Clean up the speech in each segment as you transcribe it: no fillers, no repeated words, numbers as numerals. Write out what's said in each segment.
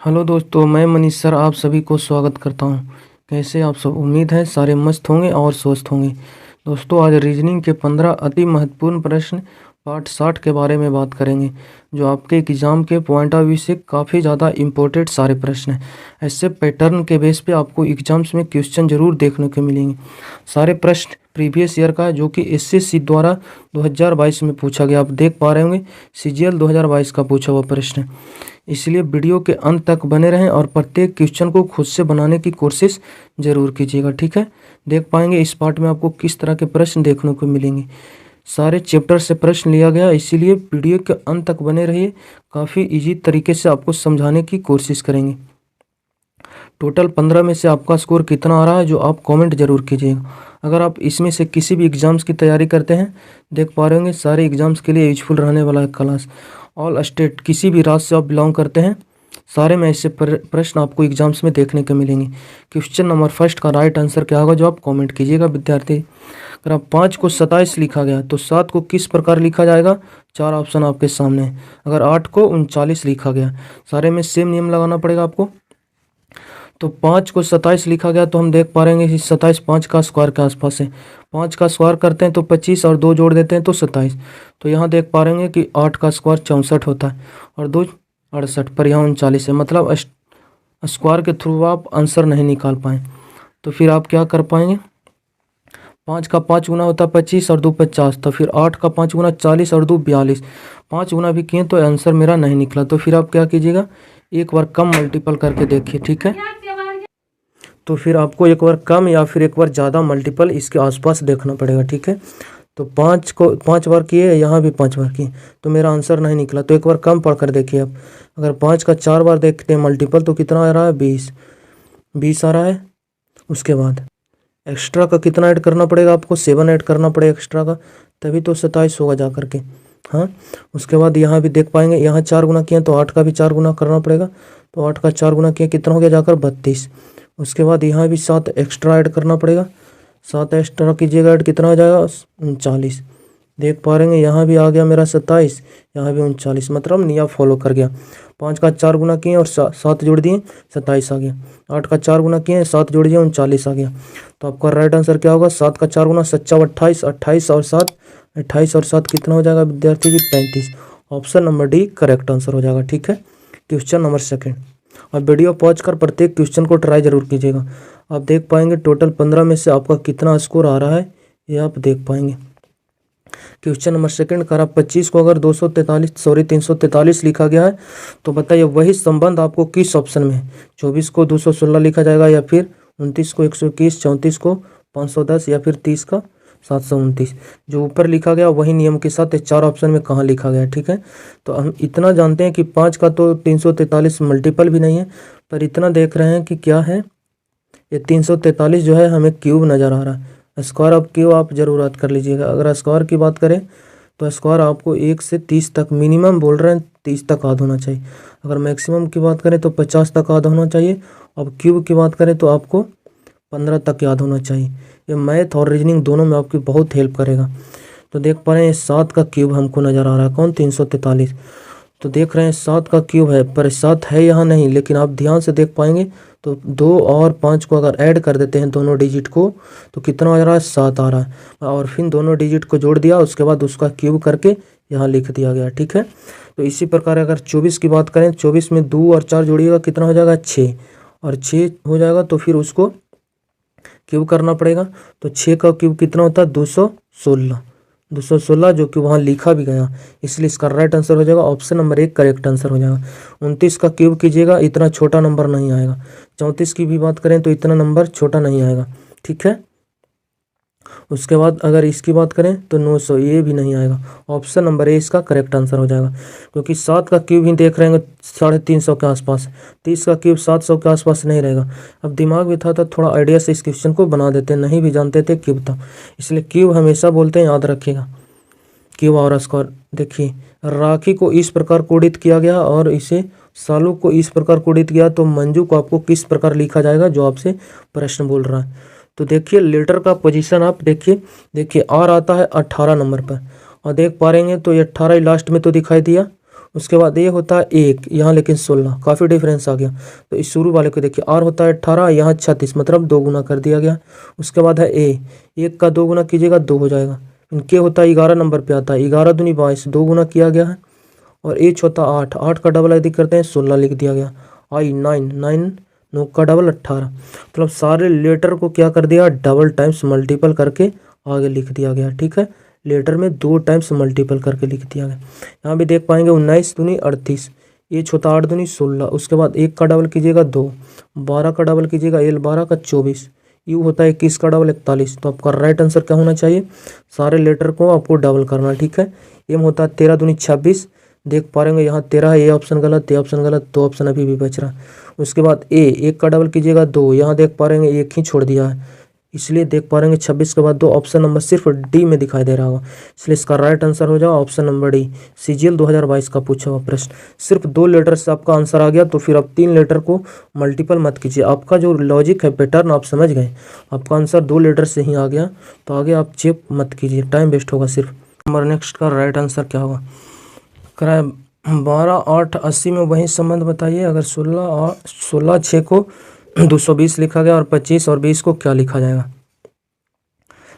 Hello दोस्तों, मैं Manish sir आप सभी को स्वागत करता हूं। कैसे आप सब? उम्मीद है सारे मस्त होंगे और स्वस्थ होंगे। दोस्तों, आज रीजनिंग के 15 अति महत्वपूर्ण प्रश्न पार्ट 60 के बारे में बात करेंगे, जो आपके एग्जाम के पॉइंट ऑफ व्यू से काफ़ी ज़्यादा इम्पोर्टेंट सारे प्रश्न हैं। ऐसे पैटर्न के बेस पे आपको एग्जाम्स में क्वेश्चन जरूर देखने को मिलेंगे। सारे प्रश्न प्रीवियस ईयर का है, जो कि एसएससी द्वारा 2022 में पूछा गया। आप देख पा रहे होंगे सीजीएल 2022 का पूछा हुआ प्रश्न है। इसलिए वीडियो के अंत तक बने रहें और प्रत्येक क्वेश्चन को खुद से बनाने की कोशिश जरूर कीजिएगा, ठीक है। देख पाएंगे इस पार्ट में आपको किस तरह के प्रश्न देखने को मिलेंगे। सारे चैप्टर से प्रश्न लिया गया, इसीलिए वीडियो के अंत तक बने रहिए। काफ़ी इजी तरीके से आपको समझाने की कोशिश करेंगे। टोटल 15 में से आपका स्कोर कितना आ रहा है, जो आप कमेंट जरूर कीजिएगा। अगर आप इसमें से किसी भी एग्जाम्स की तैयारी करते हैं, देख पा रहे होंगे सारे एग्जाम्स के लिए यूजफुल रहने वाला है क्लास। ऑल स्टेट, किसी भी राज्य से आप बिलोंग करते हैं, सारे में ऐसे प्रश्न आपको एग्जाम्स में देखने को मिलेंगे। क्वेश्चन नंबर फर्स्ट का राइट आंसर क्या होगा, जो आप कमेंट कीजिएगा विद्यार्थी। अगर आप 5 को 27 लिखा गया तो 7 को किस प्रकार लिखा जाएगा? 4 ऑप्शन आपके सामने है। अगर 8 को 39 लिखा गया, सारे में सेम नियम लगाना पड़ेगा आपको। तो 5 को 27 लिखा गया तो हम देख पा रहे हैं कि 27 5 का स्क्वायर के आसपास है। 5 का स्क्वायर करते हैं तो 25 और 2 जोड़ देते हैं तो 27। तो यहाँ देख पा रहे हैं कि 8 का स्क्वायर 64 होता है और 2 68, पर यहाँ 39 है। मतलब स्क्वायर के थ्रू आप आंसर नहीं निकाल पाए। तो फिर आप क्या कर पाएंगे? 5 का 5 गुना होता है 25 और 2 50। तो फिर 8 का 5 गुना 40 और 2 42। 5 गुना भी किए तो आंसर मेरा नहीं निकला। तो फिर आप क्या कीजिएगा, एक बार कम मल्टीपल करके देखिए, ठीक है। तो फिर आपको एक बार कम या फिर एक बार ज़्यादा मल्टीपल इसके आसपास देखना पड़ेगा, ठीक है। तो 5 को 5 बार किए, यहाँ भी 5 बार किए, तो मेरा आंसर नहीं निकला। तो एक बार कम पढ़ कर देखिए आप। अगर 5 का 4 बार देखते हैं मल्टीपल तो कितना आ रहा है? 20 आ रहा है। उसके बाद एक्स्ट्रा का कितना ऐड करना पड़ेगा आपको? 7 ऐड करना पड़ेगा एक्स्ट्रा का, तभी तो 27 होगा जा करके। हाँ, उसके बाद यहाँ भी देख पाएंगे, यहाँ 4 गुना किए तो 8 का भी 4 गुना करना पड़ेगा। तो 8 का 4 गुना किए कितना हो गया जाकर? 32। उसके बाद यहाँ भी 7 एक्स्ट्रा ऐड करना पड़ेगा। 7 एक्स्ट्रा कीजिएगा ऐड, कितना हो जाएगा? 39। देख पा रहे हैं यहाँ भी आ गया मेरा 27, यहाँ भी 39। मतलब नियम फॉलो कर गया। 5 का 4 गुना किए और 7 जोड़ दिए, 27 आ गया। 8 का 4 गुना किए, 7 जोड़ दिए, 39 आ गया। तो आपका राइट आंसर क्या होगा? 7 का 4 गुना 7 28, 28 और 7 28 और 7 कितना हो जाएगा विद्यार्थी जी? 35। Option number D correct answer हो जाएगा, ठीक है। Question number second. अब वीडियो पॉज कर प्रत्येक क्वेश्चन को ट्राई जरूर कीजिएगा। आप देख पाएंगे टोटल 15 में से आपका कितना स्कोर आ रहा है, ये आप देख पाएंगे। क्वेश्चन नंबर सेकंड कर, 25 को अगर 343 लिखा गया है तो बताइए वही संबंध आपको किस ऑप्शन में है? 24 को 216 लिखा जाएगा, या फिर 29 को 121, 34 को 510, या फिर 30 का 729। जो ऊपर लिखा गया वही नियम के साथ 4 ऑप्शन में कहाँ लिखा गया, ठीक है। तो हम इतना जानते हैं कि 5 का तो 343 मल्टीपल भी नहीं है, पर इतना देख रहे हैं कि क्या है, ये 343 जो है हमें क्यूब नज़र आ रहा है। स्क्वायर ऑफ क्यूब आप जरूर याद कर लीजिएगा। अगर स्क्वायर की बात करें तो स्क्वायर आपको 1 से 30 तक, मिनिमम बोल रहे हैं 30 तक याद होना चाहिए। अगर मैक्सिमम की बात करें तो 50 तक याद होना चाहिए। अब क्यूब की बात करें तो आपको 15 तक याद होना चाहिए। ये मैथ और रीजनिंग दोनों में आपकी बहुत हेल्प करेगा। तो देख पा रहे हैं 7 का क्यूब हमको नज़र आ रहा है, कौन? 343। तो देख रहे हैं 7 का क्यूब है, पर 7 है यहाँ नहीं, लेकिन आप ध्यान से देख पाएंगे तो 2 और 5 को अगर ऐड कर देते हैं दोनों डिजिट को तो कितना आ रहा है? 7 आ रहा है। और फिर दोनों डिजिट को जोड़ दिया, उसके बाद उसका क्यूब करके यहाँ लिख दिया गया, ठीक है। तो इसी प्रकार अगर 24 की बात करें, 24 में 2 और 4 जोड़िएगा, कितना हो जाएगा? 6, और 6 हो जाएगा तो फिर उसको क्यूब करना पड़ेगा। तो 6 का क्यूब कितना होता है? 216, जो कि वहाँ लिखा भी गया, इसलिए इसका राइट आंसर हो जाएगा ऑप्शन नंबर 1 करेक्ट आंसर हो जाएगा। 29 का क्यूब कीजिएगा, इतना छोटा नंबर नहीं आएगा। 34 की भी बात करें तो इतना नंबर छोटा नहीं आएगा, ठीक है। उसके बाद अगर इसकी बात करें तो 900, ये भी नहीं आएगा। ऑप्शन नंबर ए इसका करेक्ट आंसर हो जाएगा, क्योंकि 7 का क्यूब ही देख रहे हैं 350 के आसपास। 30 का क्यूब 700 के आसपास नहीं रहेगा। अब दिमाग भी था तो थोड़ा आइडिया से इस क्वेश्चन को बना देते, नहीं भी जानते थे क्यूब था, इसलिए क्यूब हमेशा बोलते हैं, याद रखिएगा। क्यूब और स्क्वायर, देखिए राखी को इस प्रकार कोडित किया गया और इसे सालू को इस प्रकार कोडित किया, तो मंजू को आपको किस प्रकार लिखा जाएगा, जो आपसे प्रश्न बोल रहा है। तो देखिए लेटर का पोजीशन आप देखिए आर आता है 18 नंबर पर, और देख पा रहे हैं तो ये 18 लास्ट में तो दिखाई दिया, उसके बाद ए होता है 1, यहाँ लेकिन 16, काफ़ी डिफरेंस आ गया। तो इस शुरू वाले को देखिए, आर होता है 18, यहाँ 36, मतलब 2 गुना कर दिया गया। उसके बाद है ए, 1 का 2 गुना कीजिएगा 2 हो जाएगा। के होता है 11 नंबर पे आता है, 11 दूनी 22, 2 गुना किया गया है। और एच होता 8, 8 का डबल यदि करते हैं 16 लिख दिया गया। आई 9, 9 9 का डबल 18, मतलब सारे लेटर को क्या कर दिया, डबल टाइम्स मल्टीपल करके आगे लिख दिया गया। ठीक है, लेटर में 2 टाइम्स मल्टीपल करके लिख दिया गया। यहाँ भी देख पाएंगे 19 दूनी 38, एच होता 8 दूनी 16, उसके बाद 1 का डबल कीजिएगा 2, 12 का डबल कीजिएगा एल 12 का 24, यू होता है 21 का डबल 41। तो आपका राइट आंसर क्या होना चाहिए, सारे लेटर को आपको डबल करना। ठीक है, एम होता है 13 दूनी 26, देख पा रहे होंगे यहाँ 13 है, ये ऑप्शन गलत, ये ऑप्शन गलत, 2 ऑप्शन अभी भी बच रहा है। उसके बाद ए, 1 का डबल कीजिएगा 2, यहाँ देख पा रहे होंगे 1 ही छोड़ दिया है, इसलिए देख पा रहे होंगे 26 के बाद 2, ऑप्शन नंबर सिर्फ डी में दिखाई दे रहा होगा, इसलिए इसका राइट आंसर हो जाएगा ऑप्शन नंबर डी। सीजीएल 2022 का पूछा हुआ प्रश्न, सिर्फ 2 लेटर से आपका आंसर आ गया, तो फिर अब 3 लेटर को मल्टीपल मत कीजिए। आपका जो लॉजिक है, पैटर्न आप समझ गए, आपका आंसर 2 लेटर से ही आ गया, तो आगे आप चेक मत कीजिए, टाइम वेस्ट होगा सिर्फ। नंबर नेक्स्ट का राइट आंसर क्या होगा, कराए 12 8 80 में वही संबंध बताइए। अगर 16 6 को 220 लिखा गया और 25 और 20 को क्या लिखा जाएगा।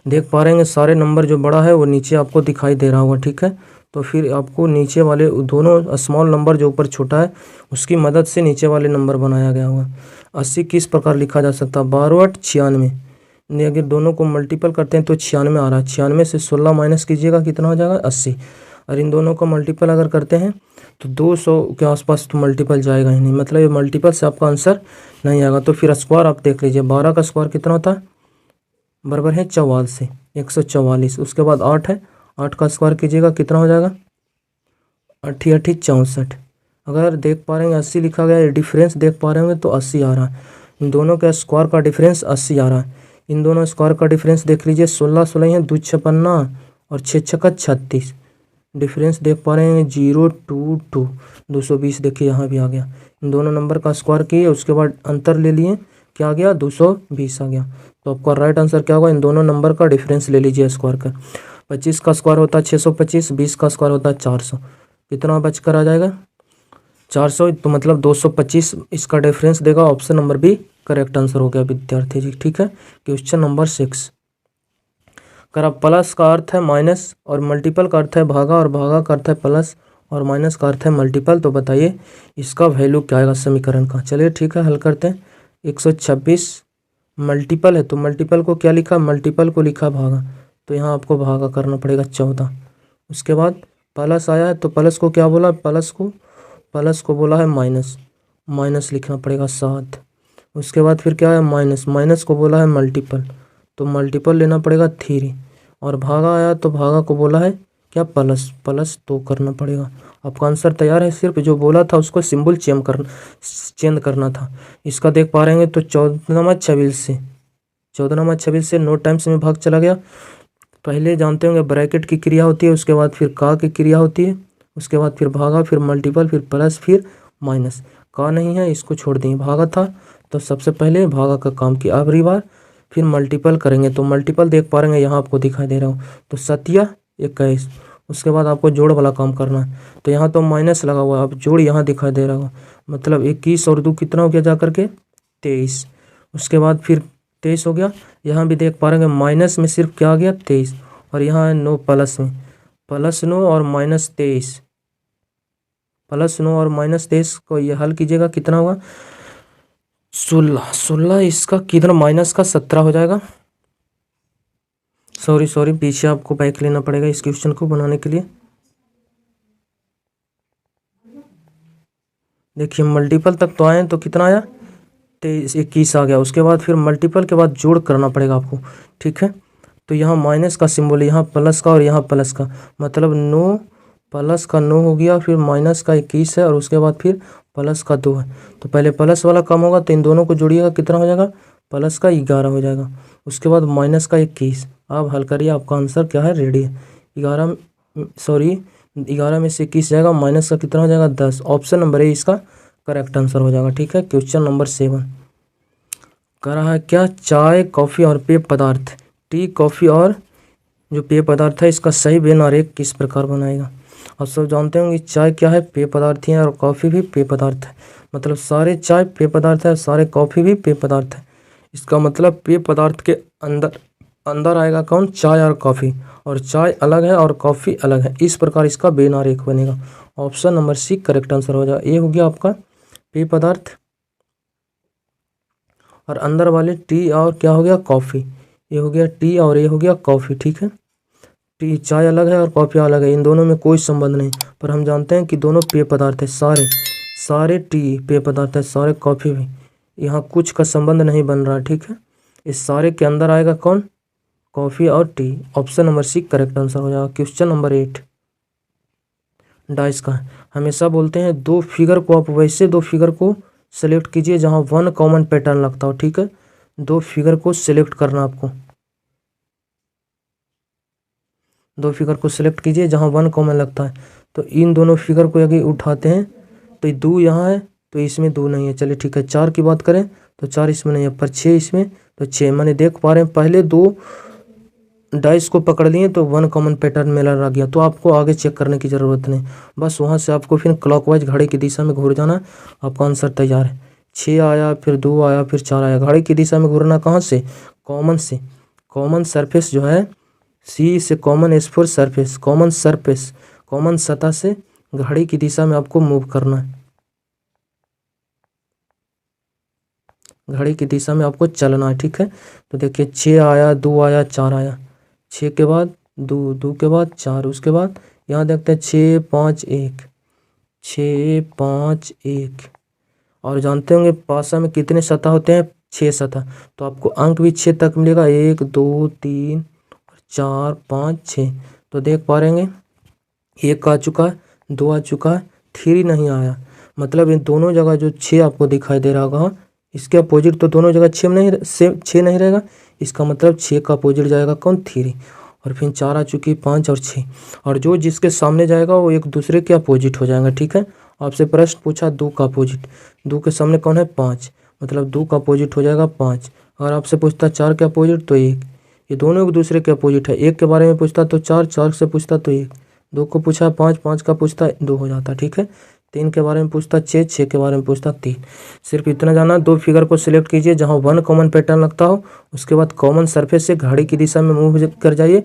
देख पा रहे हैं सारे नंबर जो बड़ा है वो नीचे आपको दिखाई दे रहा होगा। ठीक है, तो फिर आपको नीचे वाले दोनों स्मॉल नंबर जो ऊपर छोटा है उसकी मदद से नीचे वाले नंबर बनाया गया होगा। 80 किस प्रकार लिखा जा सकता है, 12 8 96, अगर दोनों को मल्टीपल करते हैं तो 96 आ रहा है, 96 से 16 माइनस कीजिएगा कितना हो जाएगा 80, और इन दोनों को मल्टीपल अगर करते हैं तो 200 के आसपास तो मल्टीपल जाएगा ही नहीं, मतलब ये मल्टीपल से आपका आंसर नहीं आएगा। तो फिर स्क्वायर आप देख लीजिए, 12 का स्क्वायर कितना होता है, बराबर है 44 से 144। उसके बाद 8 है, 8 का स्क्वायर कीजिएगा कितना हो जाएगा 8 8 64। अगर देख पा रहे हैं 80 लिखा गया है, डिफरेंस देख पा रहे होंगे तो 80 आ रहा है, इन दोनों के स्क्वायर का डिफरेंस 80 आ रहा है। इन दोनों स्क्वायर का डिफरेंस देख लीजिए, 16 16 है 2 56 और 6 6 36, डिफरेंस देख पा रहे हैं 022, 220 देखिए यहाँ भी आ गया। इन दोनों नंबर का स्क्वायर किए, उसके बाद अंतर ले लिए, क्या आ गया 220 आ गया। तो आपका राइट आंसर क्या होगा, इन दोनों नंबर का डिफरेंस ले लीजिए स्क्वायर कर। 25 का स्क्वायर होता है 625, 20 का स्क्वायर होता है 400, कितना बचकर आ जाएगा 400, तो मतलब 225 इसका डिफरेंस देगा। Option number B correct answer हो गया विद्यार्थी जी। ठीक है, क्वेश्चन नंबर 6, अगर आप प्लस का अर्थ है माइनस और मल्टीपल का अर्थ है भागा और भागा का अर्थ है प्लस और माइनस का अर्थ है मल्टीपल, तो बताइए इसका वैल्यू क्या आएगा समीकरण का। चलिए ठीक है, हल करते हैं। 126 मल्टीपल है तो मल्टीपल को क्या लिखा, मल्टीपल को लिखा भागा, तो यहाँ आपको भागा करना पड़ेगा 14। उसके बाद प्लस आया है तो प्लस को क्या बोला, प्लस को बोला है माइनस, माइनस लिखना पड़ेगा 7। उसके बाद फिर क्या है माइनस, माइनस को बोला है मल्टीपल, तो मल्टीपल लेना पड़ेगा 3। और भागा आया तो भागा को बोला है क्या प्लस, प्लस तो करना पड़ेगा। आपका आंसर तैयार है, सिर्फ जो बोला था उसको सिंबल चेंज करना था। इसका देख पा रहे हैं तो 14 से 9 टाइम्स में भाग चला गया। पहले जानते होंगे ब्रैकेट की क्रिया होती है, उसके बाद फिर का की क्रिया होती है, उसके बाद फिर भागा, फिर मल्टीपल, फिर प्लस, फिर माइनस। का नहीं है इसको छोड़ देंगे, भागा था तो सबसे पहले भागा का काम किया, आखिरी बार फिर मल्टीपल करेंगे। तो मल्टीपल देख पा रहे हैं यहाँ आपको दिखाई दे रहा हो, तो 7 21। उसके बाद आपको जोड़ वाला काम करना है, तो यहाँ तो माइनस लगा हुआ है, अब जोड़ यहाँ दिखाई दे रहा हो, मतलब 21 और 2 कितना हो गया जा करके 23। उसके बाद फिर 23 हो गया, यहाँ भी देख पा रहे हैं माइनस में सिर्फ क्या आ गया 23, और यहाँ है 9 प्लस में, प्लस 9 और माइनस 23, प्लस 9 और माइनस 23 को ये हल कीजिएगा कितना होगा 16, इसका किधर माइनस का 17 हो जाएगा। सॉरी पीछे आपको बैक लेना पड़ेगा इस क्वेश्चन को बनाने के लिए। देखिए मल्टीपल तक तो आए तो कितना आया 23 21 आ गया। उसके बाद फिर मल्टीपल के बाद जोड़ करना पड़ेगा आपको। ठीक है, तो यहाँ माइनस का सिंबल है, यहाँ प्लस का और यहाँ प्लस का, मतलब 9 प्लस का 9 हो गया, फिर माइनस का 21 है और उसके बाद फिर प्लस का 2 है। तो पहले प्लस वाला कम होगा तो इन दोनों को जोड़िएगा कितना हो जाएगा, प्लस का 11 हो जाएगा। उसके बाद माइनस का 21। आप हल करिए, आपका आंसर क्या है रेडी है। 11 में से 21 जाएगा, माइनस का कितना हो जाएगा 10। ऑप्शन नंबर ए इसका करेक्ट आंसर हो जाएगा। ठीक है, क्वेश्चन नंबर 7 कह रहा है क्या चाय कॉफ़ी और पेय पदार्थ, टी कॉफ़ी और जो पेय पदार्थ है इसका सही भिन्न और एक किस प्रकार बनाएगा। आप सब जानते होंगे चाय क्या है, पेय पदार्थ है, और कॉफ़ी भी पेय पदार्थ है। मतलब सारे चाय पेय पदार्थ है, सारे कॉफ़ी भी पेय पदार्थ है। इसका मतलब पेय पदार्थ के अंदर अंदर आएगा कौन, चाय और कॉफ़ी, और चाय अलग है और कॉफ़ी अलग है। इस प्रकार इसका बेनारेख बनेगा। Option number C correct answer हो जाएगा। ये हो गया आपका पेय पदार्थ, और अंदर वाले टी और क्या हो गया, कॉफ़ी। ये हो गया टी और ये हो गया कॉफ़ी, ठीक है। टी चाय अलग है और कॉफ़ी अलग है, इन दोनों में कोई संबंध नहीं, पर हम जानते हैं कि दोनों पेय पदार्थ है। सारे सारे टी पेय पदार्थ है, सारे कॉफ़ी भी। यहाँ कुछ का संबंध नहीं बन रहा है, ठीक है। इस सारे के अंदर आएगा कौन, कॉफ़ी और tea. Option number C correct answer हो जाएगा। क्वेश्चन नंबर 8 डाइस का है। हमेशा बोलते हैं दो फिगर को आप वैसे दो फिगर को सेलेक्ट कीजिए जहाँ वन कॉमन पैटर्न लगता हो, ठीक है। दो फिगर को सिलेक्ट करना आपको, दो फिगर को सिलेक्ट कीजिए जहाँ वन कॉमन लगता है। तो इन दोनों फिगर को यदि उठाते हैं तो ये दो यहाँ है, तो इसमें दो नहीं है, चलिए ठीक है। चार की बात करें तो चार इसमें नहीं है, पर छः इसमें, तो छः। मैंने देख पा रहे हैं पहले दो डाइस को पकड़ लिए तो वन कॉमन पैटर्न में लगा गया, तो आपको आगे चेक करने की ज़रूरत नहीं। बस वहाँ से आपको फिर क्लॉकवाइज घड़ी की दिशा में घूर जाना, आपका आंसर तैयार है। 6 आया, फिर 2 आया, फिर 4 आया। घड़ी की दिशा में घूरना कहाँ से, कॉमन से। कॉमन सरफेस जो है सी से common S for surface, common surface, common सतह से घड़ी की दिशा में आपको मूव करना है। घड़ी की दिशा में आपको चलना है, ठीक है। तो देखिए 6 आया, 2 आया, 4 आया। 6 के बाद 2, 2 के बाद 4, उसके बाद यहाँ देखते हैं 6 5 1, 6 5 1। और जानते होंगे पासा में कितने सतह होते हैं, 6 सतह। तो आपको अंक भी 6 तक मिलेगा, 1 2 3 4 5 6। तो देख पा रहे हैं 1 आ चुका है, 2 आ चुका है, 3 नहीं आया। मतलब इन दोनों जगह जो 6 आपको दिखाई दे रहा होगा, इसके अपोजिट तो दोनों जगह 6 नहीं, 6 नहीं रहेगा। इसका मतलब 6 का अपोजिट जाएगा कौन, 3। और फिर 4 आ चुकी, 5 और 6। और जो जिसके सामने जाएगा वो एक दूसरे के अपोजिट हो जाएगा, ठीक है। आपसे प्रश्न पूछा 2 का अपोजिट, 2 के सामने कौन है, 5, मतलब 2 का अपोजिट हो जाएगा 5। अगर आपसे पूछता 4 के अपोजिट तो 1, ये दोनों एक दूसरे के अपोजिट है। 1 के बारे में पूछता तो 4, 4 से पूछता तो 1, 2 को पूछा 5, 5 का पूछता 2 हो जाता, ठीक है। 3 के बारे में पूछता 6, 6 के बारे में पूछता 3। सिर्फ इतना जाना, दो फिगर को सिलेक्ट कीजिए जहाँ वन कॉमन पैटर्न लगता हो, उसके बाद कॉमन सरफेस से घड़ी की दिशा में मूव कर जाइए,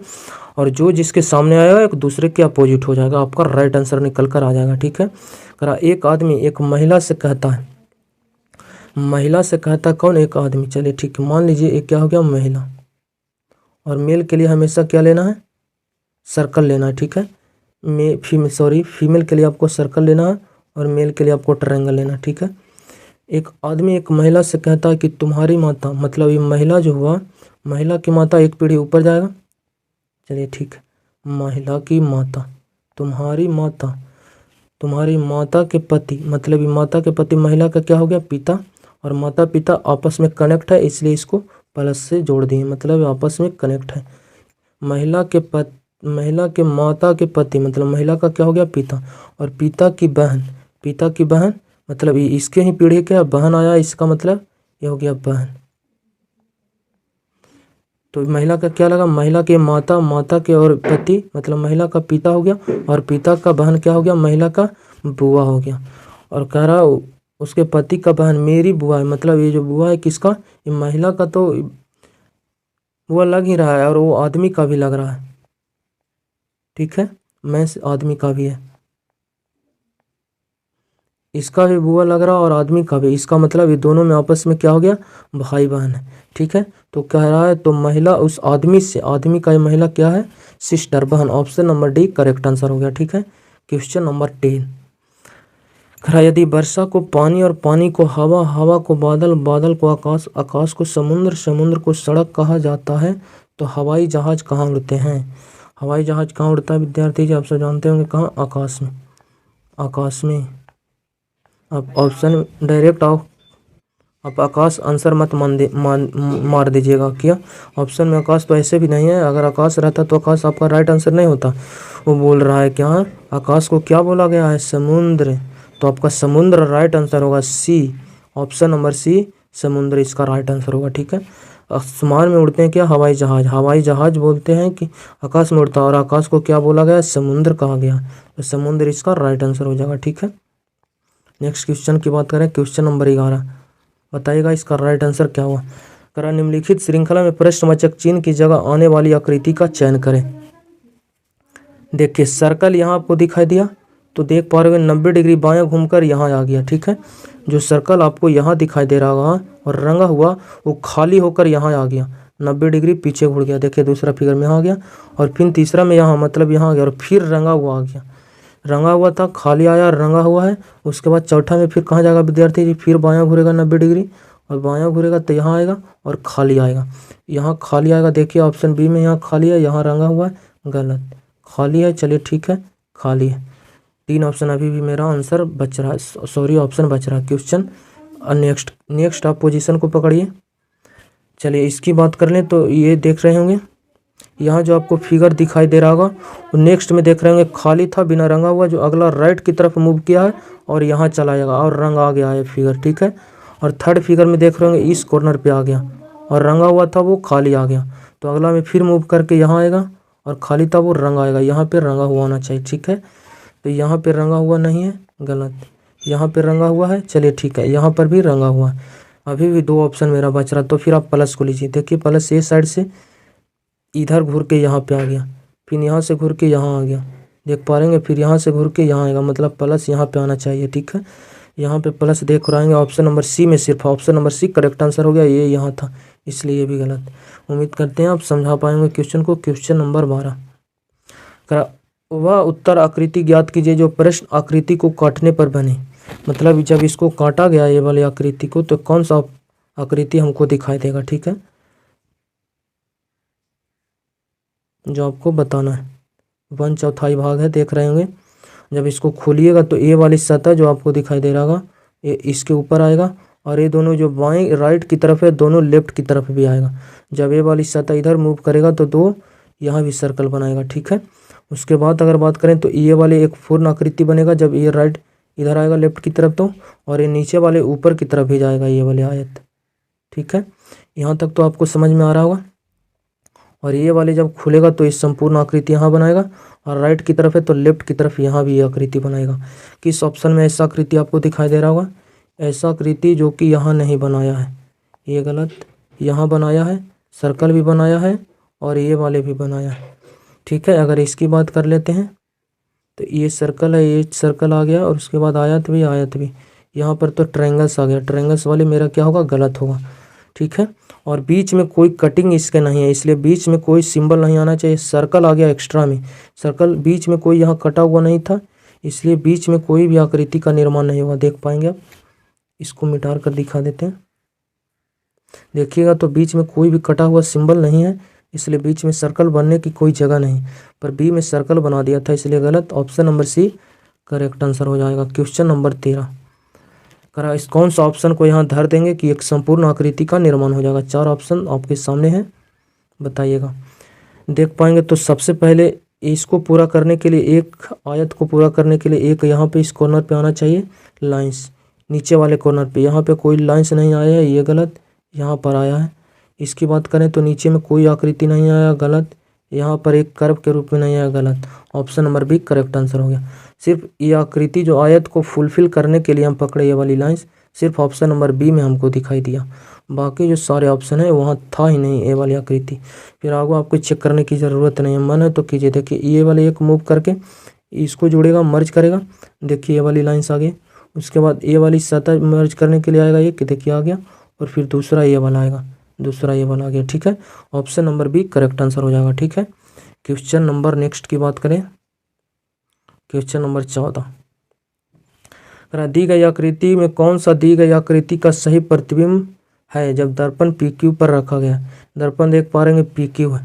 और जो जिसके सामने आएगा एक दूसरे के अपोजिट हो जाएगा, आपका राइट आंसर निकल कर आ जाएगा, ठीक है। करा एक आदमी एक महिला से कहता है, महिला से कहता कौन, एक आदमी। चलिए ठीक है, मान लीजिए एक क्या हो गया, महिला। और मेल के लिए हमेशा क्या लेना है, सर्कल लेना है, ठीक है। फीमेल के लिए आपको सर्कल लेना है, और मेल के लिए आपको ट्रायंगल लेना, ठीक है। एक आदमी एक महिला से कहता है कि तुम्हारी माता, मतलब ये महिला जो हुआ, महिला की माता एक पीढ़ी ऊपर जाएगा। चलिए ठीक है, महिला की माता, तुम्हारी माता, तुम्हारी माता के पति, मतलब ये माता के पति महिला का क्या हो गया, पिता। और माता पिता आपस में कनेक्ट है, इसलिए इसको प्लस से जोड़ दिए, मतलब आपस में कनेक्ट है। महिला के माता के पति, मतलब महिला का क्या हो गया, पिता। और पिता की बहन, पिता की बहन, मतलब इसके ही पीढ़ी क्या बहन आया, इसका मतलब ये हो गया बहन। तो महिला का क्या लगा, महिला के माता, माता के और पति, मतलब महिला का पिता हो गया, और पिता का बहन क्या हो गया, महिला का बुआ हो गया। और कह रहा उसके पति का बहन मेरी बुआ है, मतलब ये जो बुआ है किसका, ये महिला का, तो बुआ लग ही रहा है, और वो आदमी का भी लग रहा है, ठीक है। मैं आदमी का भी है, इसका भी बुआ लग रहा और आदमी का भी। इसका मतलब ये दोनों में आपस में क्या हो गया, भाई बहन है, ठीक है। तो कह रहा है तो महिला उस आदमी से, आदमी का ये महिला क्या है, सिस्टर, बहन। Option number D correct answer हो गया, ठीक है। क्वेश्चन नंबर 10 कह रहा यदि वर्षा को पानी और पानी को हवा, हवा को बादल, बादल को आकाश, आकाश को समुद्र, समुद्र को सड़क कहा जाता है, तो हवाई जहाज कहाँ उड़ते हैं। हवाई जहाज कहाँ उड़ता है विद्यार्थी जी, आप सब जानते होंगे, कहाँ, आकाश में, आकाश में। आप ऑप्शन डायरेक्ट आओ, आप आकाश आंसर मत मार दीजिएगा। क्या ऑप्शन में आकाश तो ऐसे भी नहीं है, अगर आकाश रहता तो आकाश आपका राइट आंसर नहीं होता। वो बोल रहा है क्या, आकाश को क्या बोला गया है, समुद्र। तो आपका समुद्र राइट आंसर होगा सी, ऑप्शन नंबर सी समुद्र इसका राइट आंसर होगा, ठीक है। आसमान में उड़ते हैं क्या, हवाई जहाज। हवाई जहाज बोलते हैं कि आकाश में उड़ता है, और आकाश को क्या बोला गया, समुद्र कहा गया। तो समुद्र इसका राइट आंसर हो जाएगा। ठीक है, नेक्स्ट क्वेश्चन की बात करें, क्वेश्चन नंबर 11, बताइएगा इसका राइट आंसर क्या हुआ। करा निम्नलिखित श्रृंखला में प्रश्नवाचक चिन्ह की जगह आने वाली आकृति का चयन करें। देखिए सर्कल यहाँ आपको दिखाई दिया, तो देख पा रहे हो 90 डिग्री बायां घूमकर यहाँ आ गया। ठीक है, जो सर्कल आपको यहाँ दिखाई दे रहा होगा और रंगा हुआ, वो खाली होकर यहाँ आ गया, 90 डिग्री पीछे मुड़ गया। देखिए दूसरा फिगर में यहाँ आ गया, और फिर तीसरा में यहाँ मतलब यहाँ आ गया, और फिर रंगा हुआ आ गया। रंगा हुआ था, खाली आया, रंगा हुआ है। उसके बाद चौथा में फिर कहाँ जाएगा विद्यार्थी जी, फिर बायां घूरेगा 90 डिग्री, और बायां घूरेगा तो यहाँ आएगा और खाली आएगा। यहाँ खाली आएगा, देखिए ऑप्शन बी में यहाँ खाली है, यहाँ रंगा हुआ है, गलत, खाली है। चलिए ठीक है, खाली है। 3 ऑप्शन अभी भी मेरा आंसर बच रहा है, सॉरी ऑप्शन बच रहा है। क्वेश्चन नेक्स्ट आप पोजीशन को पकड़िए। चलिए इसकी बात कर लें, तो ये देख रहे होंगे यहाँ जो आपको फिगर दिखाई दे रहा होगा, वो नेक्स्ट में देख रहे होंगे खाली था बिना रंगा हुआ, जो अगला राइट की तरफ मूव किया है और यहाँ चला जाएगा और रंग आ गया है फिगर। ठीक है, और थर्ड फिगर में देख रहे होंगे इस कॉर्नर पे आ गया और रंगा हुआ था वो खाली आ गया, तो अगला में फिर मूव करके यहाँ आएगा और खाली था वो रंग आएगा। यहाँ पे रंगा हुआ होना चाहिए। ठीक है, तो यहाँ पे रंगा हुआ नहीं है, गलत, यहाँ पे रंगा हुआ है। चलिए ठीक है, यहाँ पर भी रंगा हुआ है। अभी भी 2 ऑप्शन मेरा बच रहा, तो फिर आप प्लस को लीजिए। देखिए प्लस ये साइड से इधर घूर के यहाँ पे आ गया, फिर यहाँ से घूर के यहाँ आ गया, देख पा रहेंगे, फिर यहाँ से घूर के यहाँ आएगा, मतलब प्लस यहाँ पे आना चाहिए। ठीक है, यहाँ पे प्लस देख रहेंगे ऑप्शन नंबर सी में, सिर्फ option number C correct answer हो गया, ये यहाँ था, इसलिए ये भी गलत। उम्मीद करते हैं आप समझा पाएंगे क्वेश्चन को। क्वेश्चन नंबर 12, वह उत्तर आकृति ज्ञात कीजिए जो प्रश्न आकृति को काटने पर बने। मतलब जब इसको काटा गया ये वाली आकृति को, तो कौन सा आकृति हमको दिखाई देगा। ठीक है, जो आपको बताना है, 1/4 भाग है, देख रहे होंगे। जब इसको खोलिएगा तो ये वाली सतह जो आपको दिखाई दे रहा होगा, ये इसके ऊपर आएगा, और ये दोनों जो बाएं राइट की तरफ है, दोनों लेफ्ट की तरफ भी आएगा। जब ये वाली सतह इधर मूव करेगा तो 2 यहाँ भी सर्कल बनाएगा। ठीक है, उसके बाद अगर बात करें तो ये वाले एक पूर्ण आकृति बनेगा, जब ये राइट इधर आएगा लेफ्ट की तरफ, तो और ये नीचे वाले ऊपर की तरफ भी जाएगा, ये वाले आयत। ठीक है, यहाँ तक तो आपको समझ में आ रहा होगा। और ये वाले जब खुलेगा तो इस संपूर्ण आकृति यहाँ बनाएगा, और राइट की तरफ है तो लेफ्ट की तरफ यहाँ भी ये आकृति बनाएगा। किस ऑप्शन में ऐसा आकृति आपको दिखाई दे रहा होगा, ऐसा आकृति जो कि यहाँ नहीं बनाया है, ये गलत, यहाँ बनाया है, सर्कल भी बनाया है और ये वाले भी बनाया है। ठीक है, अगर इसकी बात कर लेते हैं तो ये सर्कल है, ये सर्कल आ गया, और उसके बाद आयत भी, आयत भी, यहाँ पर तो ट्रायंगल्स आ गया, ट्रायंगल्स वाले मेरा क्या होगा, गलत होगा। ठीक है, और बीच में कोई कटिंग इसके नहीं है, इसलिए बीच में कोई सिंबल नहीं आना चाहिए। सर्कल आ गया एक्स्ट्रा में, सर्कल बीच में कोई यहाँ कटा हुआ नहीं था, इसलिए बीच में कोई भी आकृति का निर्माण नहीं होगा। देख पाएंगे आप, इसको मिटा कर दिखा देते हैं, देखिएगा तो बीच में कोई भी कटा हुआ सिंबल नहीं है, इसलिए बीच में सर्कल बनने की कोई जगह नहीं, पर बी में सर्कल बना दिया था, इसलिए गलत। Option number C correct answer हो जाएगा। क्वेश्चन नंबर 13, करा इस कौन सा ऑप्शन को यहाँ धर देंगे कि एक संपूर्ण आकृति का निर्माण हो जाएगा। 4 ऑप्शन आपके सामने हैं, बताइएगा। देख पाएंगे तो सबसे पहले इसको पूरा करने के लिए, एक आयत को पूरा करने के लिए, एक यहाँ पे इस कॉर्नर पे आना चाहिए लाइंस, नीचे वाले कॉर्नर पे, यहाँ पे कोई लाइंस नहीं आया है, ये गलत, यहाँ पर आया है। इसकी बात करें तो नीचे में कोई आकृति नहीं आया, गलत, यहाँ पर एक कर्व के रूप में नहीं आया, गलत। Option number B correct answer हो गया। सिर्फ ये आकृति जो आयत को फुलफिल करने के लिए हम पकड़े, ये वाली लाइंस, सिर्फ ऑप्शन नंबर बी में हमको दिखाई दिया, बाकी जो सारे ऑप्शन है वहाँ था ही नहीं ये वाली आकृति। फिर आगे आपको चेक करने की ज़रूरत नहीं है, मन है तो कीजिए। देखिए ये वाले एक मूव करके इसको जोड़ेगा, मर्ज करेगा, देखिए ये वाली लाइंस आ गई। उसके बाद ये वाली सतह मर्ज करने के लिए आएगा ये, कि देखिए आ गया, और फिर दूसरा ये वाला आएगा, दूसरा ये वाला आ गया। ठीक है, option number B correct answer हो जाएगा। ठीक है, क्वेश्चन नंबर नेक्स्ट की बात करें, क्वेश्चन नंबर 14, दी गई आकृति में कौन सा दी गई आकृति का सही प्रतिबिंब है जब दर्पण PQ पर रखा गया। दर्पण देख पा रहे हैं PQ है।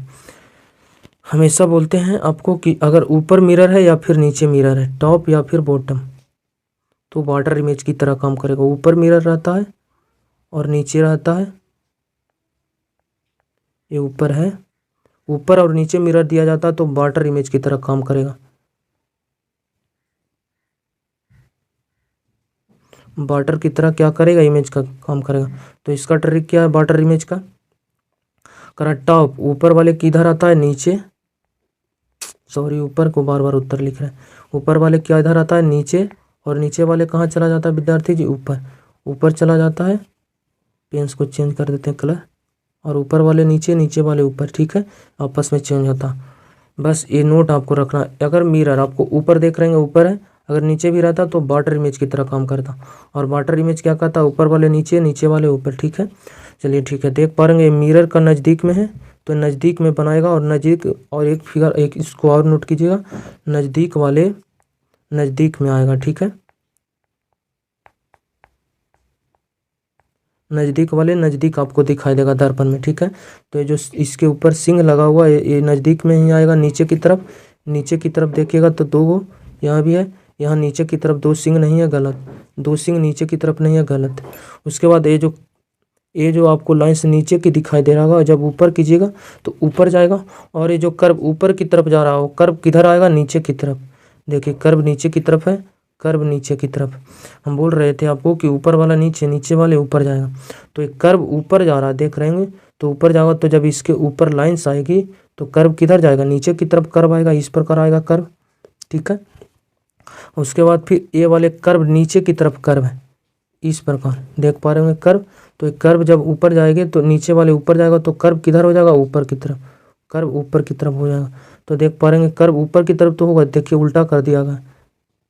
हमेशा बोलते हैं आपको कि अगर ऊपर मिरर है या फिर नीचे मिरर है, टॉप या फिर बॉटम, तो वाटर इमेज की तरह काम करेगा। ऊपर मिरर रहता है और नीचे रहता है, ये ऊपर है, ऊपर और नीचे मिरर दिया जाता है तो वाटर इमेज की तरह काम करेगा। वाटर की तरह क्या करेगा, इमेज का काम करेगा। तो इसका ट्रिक क्या है वाटर इमेज का, करा टॉप, ऊपर वाले किधर आता है, नीचे, सॉरी ऊपर को बार बार उत्तर लिख रहे हैं, ऊपर वाले क्या इधर आता है, नीचे, और नीचे वाले कहाँ चला जाता है विद्यार्थी जी, ऊपर, ऊपर चला जाता है। पेन्स को चेंज कर देते हैं कलर, और ऊपर वाले नीचे, नीचे वाले ऊपर, ठीक है, आपस में चेंज होता। बस ये नोट आपको रखना है। अगर मिरर आपको ऊपर देख रहे हैं ऊपर है, अगर नीचे भी रहता तो वाटर इमेज की तरह काम करता, और वाटर इमेज क्या करता, ऊपर वाले नीचे, नीचे वाले ऊपर, ठीक है। चलिए ठीक है, देख पा रहे हैं मिरर का नज़दीक में है तो नज़दीक में बनाएगा, और नज़दीक, और एक फिगर, एक इसको और नोट कीजिएगा, नज़दीक वाले नज़दीक में आएगा, ठीक है, नज़दीक वाले नज़दीक आपको दिखाई देगा दर्पण में, ठीक है। तो ये जो इसके ऊपर सिंग लगा हुआ है ये नज़दीक में ही आएगा, नीचे की तरफ, नीचे की तरफ देखिएगा तो दो गो यहाँ भी है, यहाँ नीचे की तरफ दो सिंग नहीं है, गलत, दो सिंग नीचे की तरफ नहीं है, गलत। उसके बाद ये जो आपको लाइन से नीचे की दिखाई दे रहा होगा, जब ऊपर कीजिएगा तो ऊपर जाएगा, और ये जो कर्व ऊपर की तरफ जा रहा हो, कर्व किधर आएगा, नीचे की तरफ। देखिए कर्व नीचे की तरफ है, कर्व नीचे की तरफ। हम बोल रहे थे आपको कि ऊपर वाला नीचे, नीचे वाले ऊपर जाएगा, तो एक कर्व ऊपर जा रहा है, देख रहे होंगे, तो ऊपर जाएगा, तो जब इसके ऊपर लाइन्स आएगी तो कर्व किधर जाएगा, नीचे की तरफ कर्व आएगा, इस प्रकार आएगा कर्व, ठीक है। उसके बाद फिर ये वाले कर्व नीचे की तरफ कर्व है, इस प्रकार देख पा रहे होंगे कर्व। तो एक कर्व जब ऊपर जाएंगे तो नीचे वाले ऊपर जाएगा, तो कर्व किधर हो जाएगा, ऊपर की तरफ, कर्व ऊपर की तरफ हो जाएगा। तो देख पा रहे हैं कर्व ऊपर की तरफ तो होगा, देखिए उल्टा कर दिया गया,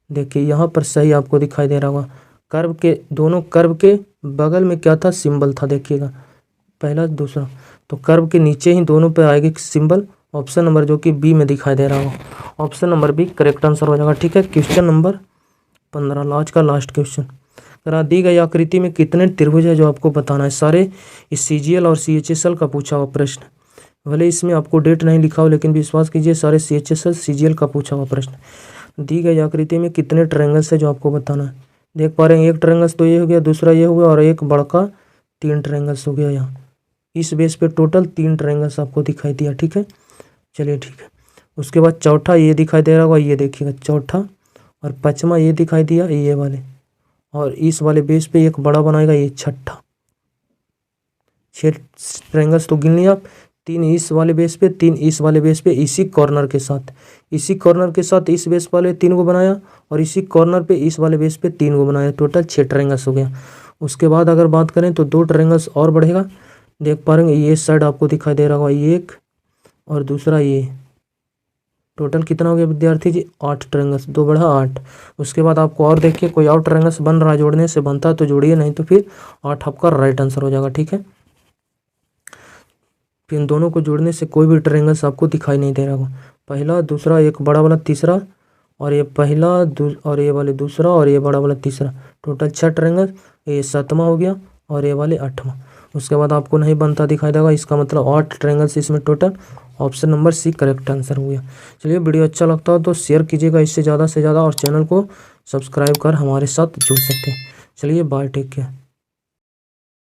देखिए यहाँ पर सही आपको दिखाई दे रहा होगा। कर्व के दोनों कर्व के बगल में क्या था, सिंबल था, देखिएगा पहला दूसरा, तो कर्व के नीचे ही दोनों पे आएगी सिंबल। ऑप्शन नंबर जो कि बी में दिखाई दे रहा होगा, option number B correct answer हो जाएगा, ठीक है। क्वेश्चन नंबर 15, आज का लास्ट क्वेश्चन। अगर दी गई आकृति में कितने त्रिभुज है जो आपको बताना है। सारे इस CGL और CHSL का पूछा हुआ प्रश्न, भले इसमें आपको डेट नहीं लिखा हो, लेकिन विश्वास कीजिए सारे CHSL CGL का पूछा हुआ प्रश्न। दी गई आकृति में कितने ट्रायंगल्स है जो आपको बताना है। देख पा रहे हैं एक ट्रायंगल्स तो ये हो गया, दूसरा ये हो गया, और एक बड़का 3 ट्रायंगल्स हो गया यहाँ। इस बेस पे टोटल 3 ट्रायंगल्स आपको दिखाई दिया, ठीक है। चलिए ठीक है, उसके बाद चौथा ये दिखाई दे रहा होगा, ये देखिएगा चौथा, और पाँचवा ये दिखाई दिया, ये वाले, और इस वाले बेस पे एक बड़ा बनाएगा, ये छठा। 6 ट्रायंगल्स तो गिन लिया आप, 3 इस वाले बेस पे, 3 इस वाले बेस पे, इसी कॉर्नर के साथ, इसी कॉर्नर के साथ इस बेस वाले 3 को बनाया, और इसी कॉर्नर पे इस वाले बेस पे 3 को बनाया, टोटल 6 ट्रायंगल्स हो गया। उसके बाद अगर बात करें तो 2 ट्रायंगल्स और बढ़ेगा, देख पा रहे हैं ये साइड आपको दिखाई दे रहा होगा, ये एक और दूसरा ये, टोटल कितना हो गया विद्यार्थी जी, 8 ट्रायंगल्स, 2 बढ़ा 8। उसके बाद आपको और देखिए कोई और ट्रायंगल्स बन रहा है, जोड़ने से बनता है तो जोड़िए, नहीं तो फिर 8 आपका राइट आंसर हो जाएगा, ठीक है। फिर इन दोनों को जोड़ने से कोई भी ट्रायंगल्स आपको दिखाई नहीं दे रहा होगा, पहला दूसरा, एक बड़ा वाला तीसरा, और ये पहला और ये वाले दूसरा, और ये बड़ा वाला तीसरा, टोटल 6 ट्रायंगल, ये 7वां हो गया, और ये वाले 8वां। उसके बाद आपको नहीं बनता दिखाई देगा, इसका मतलब 8 ट्रायंगल्स इसमें total. Option number C correct answer हो गया। चलिए वीडियो अच्छा लगता हो तो शेयर कीजिएगा इससे ज़्यादा से ज़्यादा, और चैनल को सब्सक्राइब कर हमारे साथ जुड़ सकते हैं। चलिए बाय, टेक केयर।